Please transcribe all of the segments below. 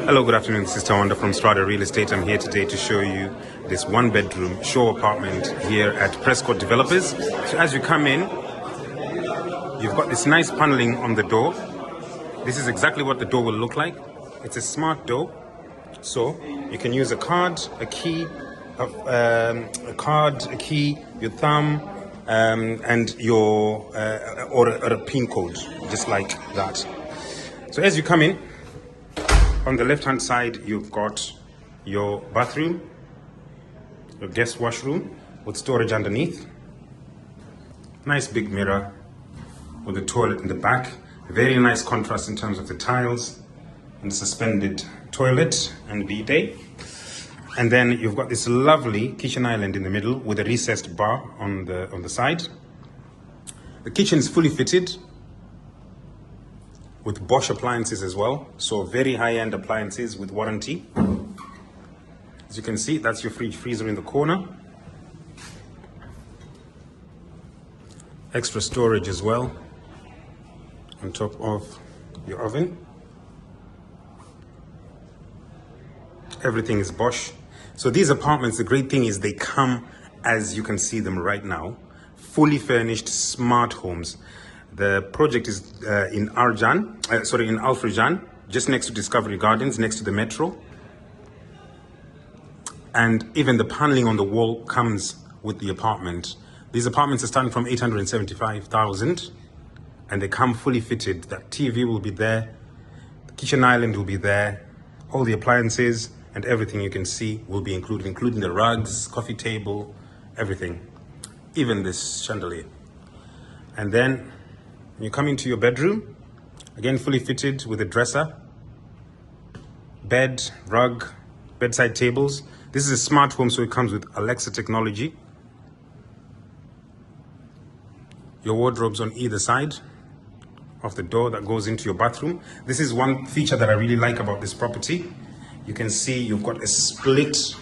Hello, good afternoon. This is Tawanda from Strada Real Estate. I'm here today to show you this one-bedroom show apartment here at Prescott Developers. So as you come in, you've got this nice paneling on the door. This is exactly what the door will look like. It's a smart door, so you can use a card, a key, your thumb, and your or a PIN code, just like that. So as you come in, on the left hand side, you've got your bathroom, your guest washroom with storage underneath. Nice big mirror with a toilet in the back. Very nice contrast in terms of the tiles and the suspended toilet and bidet. And then you've got this lovely kitchen island in the middle with a recessed bar on the side. The kitchen is fully fitted with Bosch appliances as well, so very high-end appliances with warranty. As you can see, that's your fridge freezer in the corner. Extra storage as well on top of your oven. Everything is Bosch. So these apartments, the great thing is they come, as you can see them right now, fully furnished smart homes. The project is in Al Furjan, just next to Discovery Gardens, next to the metro. And even the paneling on the wall comes with the apartment. These apartments are starting from 875,000 and they come fully fitted. That TV will be there, the kitchen island will be there, all the appliances and everything you can see will be included, including the rugs, coffee table, everything, even this chandelier. And then when you come into your bedroom, again fully fitted with a dresser, bed, rug, bedside tables. This is a smart home, so it comes with Alexa technology. Your wardrobes on either side of the door that goes into your bathroom. This is one feature that I really like about this property. You can see you've got a split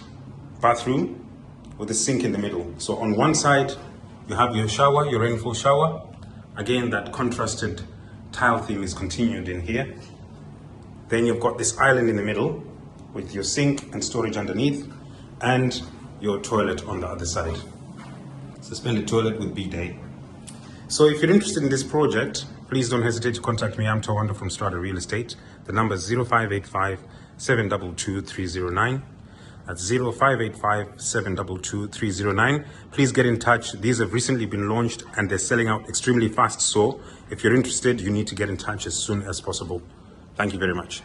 bathroom with a sink in the middle. So on one side, you have your shower, your rainfall shower. Again, that contrasted tile theme is continued in here. Then you've got this island in the middle with your sink and storage underneath and your toilet on the other side. Suspended toilet with bidet. So if you're interested in this project, please don't hesitate to contact me. I'm Tawanda from Strada Real Estate. The number is 0585 722 309. That's 0585 722 309. Please get in touch. These have recently been launched and they're selling out extremely fast. So if you're interested, you need to get in touch as soon as possible. Thank you very much.